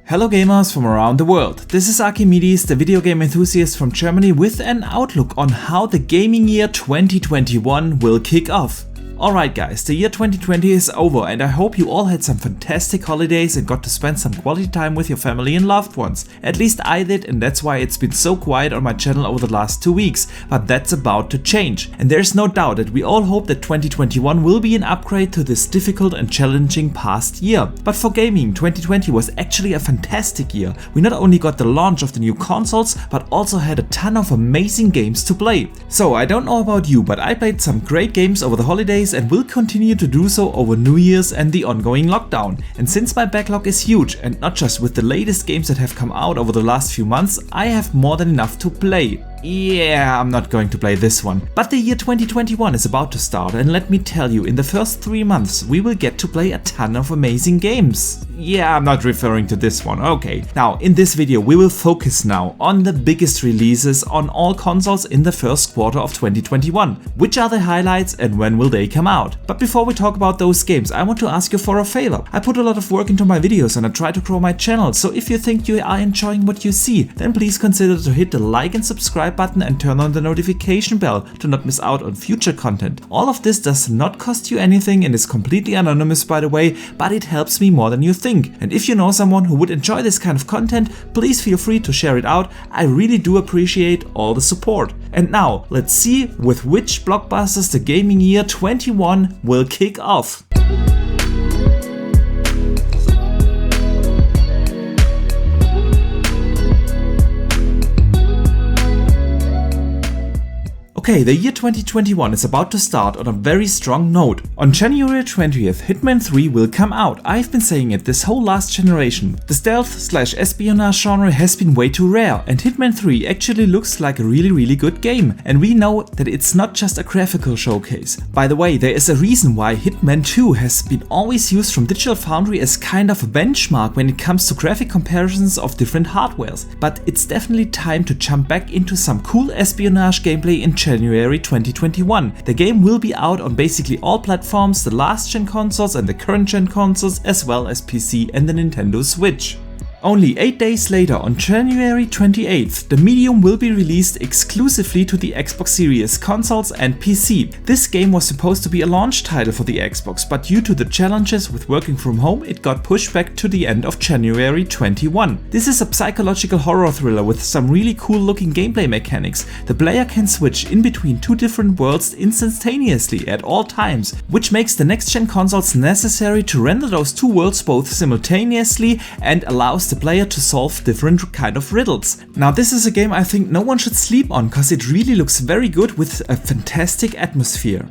Hello gamers from around the world, this is Archimedes, the video game enthusiast from Germany with an outlook on how the gaming year 2021 will kick off. Alright guys, the year 2020 is over and I hope you all had some fantastic holidays and got to spend some quality time with your family and loved ones. At least I did, and that's why it's been so quiet on my channel over the last 2 weeks, but that's about to change. And there's no doubt that we all hope that 2021 will be an upgrade to this difficult and challenging past year. But for gaming, 2020 was actually a fantastic year. We not only got the launch of the new consoles, but also had a ton of amazing games to play. So I don't know about you, but I played some great games over the holidays and will continue to do so over New Year's and the ongoing lockdown. And since my backlog is huge, and not just with the latest games that have come out over the last few months, I have more than enough to play. Yeah, I'm not going to play this one. But the year 2021 is about to start, and let me tell you, in the first 3 months we will get to play a ton of amazing games. Yeah, I'm not referring to this one, okay. Now, in this video we will focus now on the biggest releases on all consoles in the first quarter of 2021. Which are the highlights and when will they come out? But before we talk about those games, I want to ask you for a favor. I put a lot of work into my videos and I try to grow my channel, so if you think you are enjoying what you see, then please consider to hit the like and subscribe button and turn on the notification bell to not miss out on future content. All of this does not cost you anything and is completely anonymous, by the way, but it helps me more than you think. And if you know someone who would enjoy this kind of content, please feel free to share it out. I really do appreciate all the support. And now, let's see with which blockbusters the gaming year 21 will kick off. Okay, the year 2021 is about to start on a very strong note. On January 20th, Hitman 3 will come out. I've been saying it this whole last generation. The stealth/espionage genre has been way too rare, and Hitman 3 actually looks like a really good game. And we know that it's not just a graphical showcase. By the way, there is a reason why Hitman 2 has been always used from Digital Foundry as kind of a benchmark when it comes to graphic comparisons of different hardwares. But it's definitely time to jump back into some cool espionage gameplay in January 2021. The game will be out on basically all platforms, the last gen consoles and the current gen consoles, as well as PC and the Nintendo Switch. Only 8 days later, on January 28th, the Medium will be released exclusively to the Xbox Series consoles and PC. This game was supposed to be a launch title for the Xbox, but due to the challenges with working from home, it got pushed back to the end of January 21. This is a psychological horror thriller with some really cool looking gameplay mechanics. The player can switch in between 2 different worlds instantaneously at all times, which makes the next gen consoles necessary to render those 2 worlds both simultaneously and allows the player to solve different kind of riddles. Now this is a game I think no one should sleep on, cause it really looks very good with a fantastic atmosphere.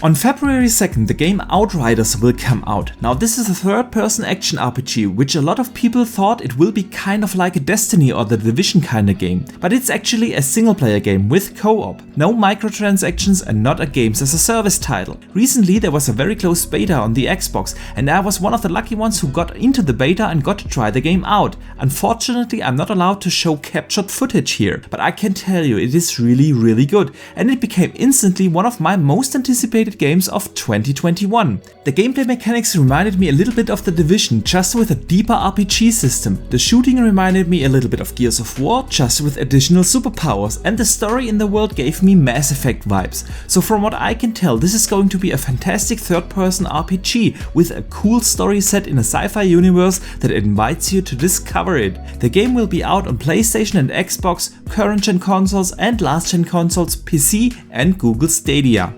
On February 2nd, the game Outriders will come out. Now this is a third-person action RPG, which a lot of people thought it will be kind of like a Destiny or the Division kinda game. But it's actually a single-player game with co-op, no microtransactions and not a games as a service title. Recently there was a very close beta on the Xbox and I was one of the lucky ones who got into the beta and got to try the game out. Unfortunately, I'm not allowed to show captured footage here, but I can tell you it is really good, and it became instantly one of my most anticipated games of 2021. The gameplay mechanics reminded me a little bit of The Division, just with a deeper RPG system. The shooting reminded me a little bit of Gears of War, just with additional superpowers, and the story in the world gave me Mass Effect vibes. So from what I can tell, this is going to be a fantastic third-person RPG with a cool story set in a sci-fi universe that invites you to discover it. The game will be out on PlayStation and Xbox, current gen consoles and last gen consoles, PC and Google Stadia.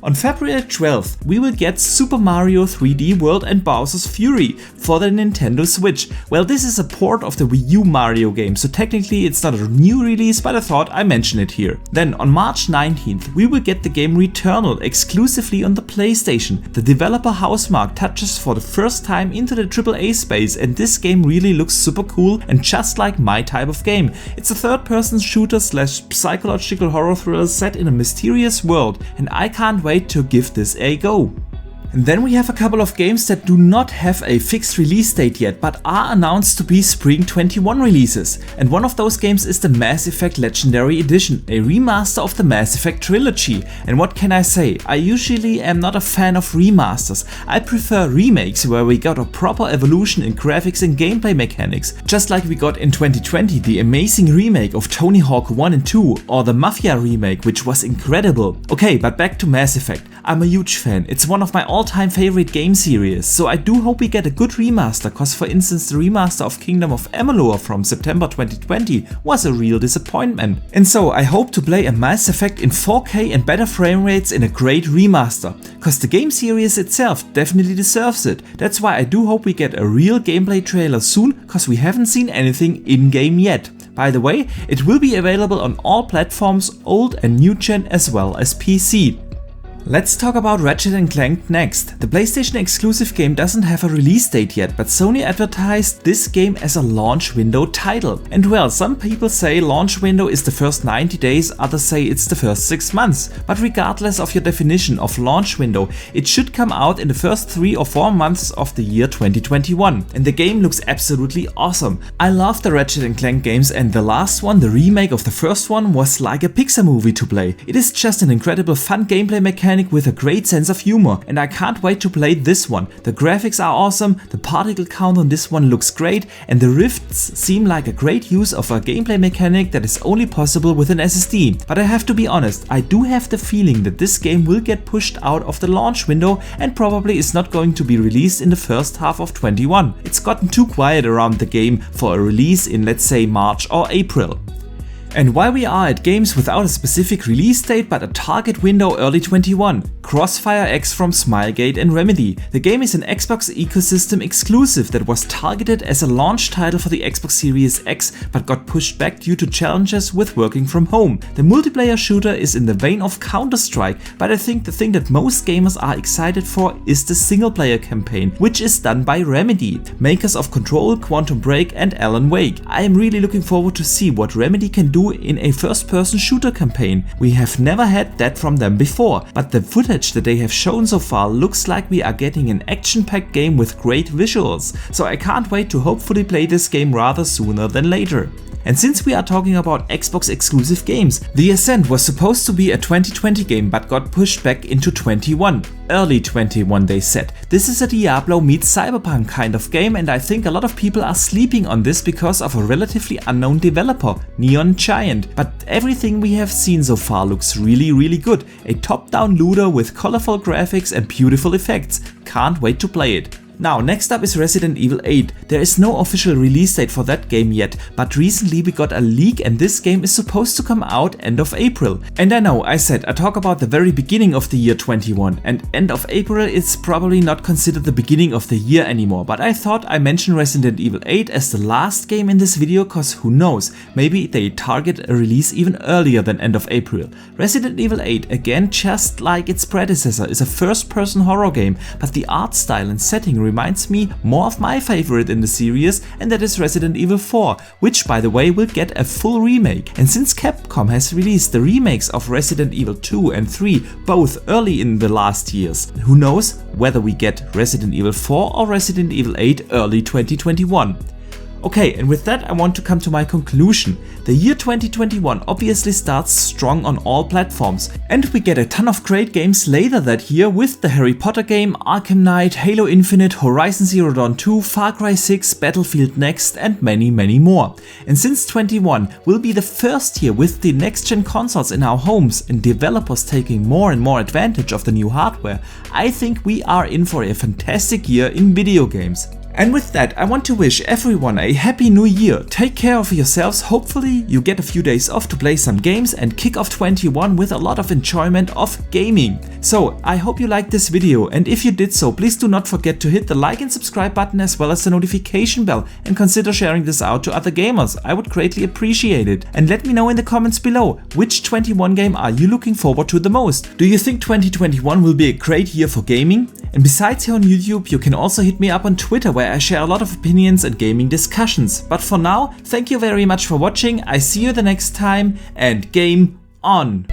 On February 12th, we will get Super Mario 3D World and Bowser's Fury for the Nintendo Switch. Well, this is a port of the Wii U Mario game, so technically it's not a new release, but I thought I mention it here. Then on March 19th, we will get the game Returnal exclusively on the PlayStation. The developer Housemarque touches for the first time into the AAA space, and this game really looks super cool and just like my type of game. It's a third-person shooter / psychological horror thriller set in a mysterious world, and I can't wait to give this a go. And then we have a couple of games that do not have a fixed release date yet, but are announced to be Spring 21 releases. And one of those games is the Mass Effect Legendary Edition, a remaster of the Mass Effect trilogy. And what can I say? I usually am not a fan of remasters. I prefer remakes where we got a proper evolution in graphics and gameplay mechanics, just like we got in 2020 the amazing remake of Tony Hawk 1 and 2, or the Mafia remake, which was incredible. Okay, but back to Mass Effect. I'm a huge fan. It's one of my all-time favorite game series, so I do hope we get a good remaster, cause for instance the remaster of Kingdom of Amalur from September 2020 was a real disappointment. And so I hope to play a Mass Effect in 4K and better frame rates in a great remaster, cause the game series itself definitely deserves it. That's why I do hope we get a real gameplay trailer soon, cause we haven't seen anything in-game yet. By the way, it will be available on all platforms, old and new gen as well as PC. Let's talk about Ratchet & Clank next. The PlayStation exclusive game doesn't have a release date yet, but Sony advertised this game as a launch window title. And well, some people say launch window is the first 90 days, others say it's the first 6 months. But regardless of your definition of launch window, it should come out in the first 3 or 4 months of the year 2021. And the game looks absolutely awesome. I love the Ratchet & Clank games, and the last one, the remake of the first one, was like a Pixar movie to play. It is just an incredible fun gameplay mechanic with a great sense of humor, and I can't wait to play this one. The graphics are awesome, the particle count on this one looks great, and the rifts seem like a great use of a gameplay mechanic that is only possible with an SSD. But I have to be honest, I do have the feeling that this game will get pushed out of the launch window and probably is not going to be released in the first half of 21. It's gotten too quiet around the game for a release in, let's say, March or April. And while we are at games without a specific release date but a target window early 21, Crossfire X from Smilegate and Remedy. The game is an Xbox ecosystem exclusive that was targeted as a launch title for the Xbox Series X but got pushed back due to challenges with working from home. The multiplayer shooter is in the vein of Counter-Strike, but I think the thing that most gamers are excited for is the single player campaign, which is done by Remedy, makers of Control, Quantum Break and Alan Wake. I am really looking forward to see what Remedy can do in a first-person shooter campaign. We have never had that from them before, but the footage that they have shown so far looks like we are getting an action-packed game with great visuals, so I can't wait to hopefully play this game rather sooner than later. And since we are talking about Xbox exclusive games, The Ascent was supposed to be a 2020 game but got pushed back into 21. Early 21 they said. This is a Diablo meets Cyberpunk kind of game, and I think a lot of people are sleeping on this because of a relatively unknown developer, Neon Giant. But everything we have seen so far looks really good. A top-down looter with colorful graphics and beautiful effects. Can't wait to play it. Now, next up is Resident Evil 8. There is no official release date for that game yet, but recently we got a leak and this game is supposed to come out end of April. And I know, I said I talk about the very beginning of the year 21, and end of April is probably not considered the beginning of the year anymore, but I thought I mentioned Resident Evil 8 as the last game in this video, cause who knows, maybe they target a release even earlier than end of April. Resident Evil 8, again just like its predecessor, is a first-person horror game, but the art style and setting reminds me more of my favorite in the series, and that is Resident Evil 4, which by the way will get a full remake. And since Capcom has released the remakes of Resident Evil 2 and 3 both early in the last years, who knows whether we get Resident Evil 4 or Resident Evil 8 early 2021. Okay, and with that I want to come to my conclusion. The year 2021 obviously starts strong on all platforms, and we get a ton of great games later that year with the Harry Potter game, Arkham Knight, Halo Infinite, Horizon Zero Dawn 2, Far Cry 6, Battlefield Next and many more. And since 21 will be the first year with the next-gen consoles in our homes and developers taking more and more advantage of the new hardware, I think we are in for a fantastic year in video games. And with that, I want to wish everyone a happy new year. Take care of yourselves, hopefully you get a few days off to play some games and kick off 21 with a lot of enjoyment of gaming. So I hope you liked this video, and if you did so, please do not forget to hit the like and subscribe button as well as the notification bell, and consider sharing this out to other gamers. I would greatly appreciate it. And let me know in the comments below, which 21 game are you looking forward to the most? Do you think 2021 will be a great year for gaming? And besides here on YouTube, you can also hit me up on Twitter, where I share a lot of opinions and gaming discussions. But for now, thank you very much for watching, I see you the next time, and game on!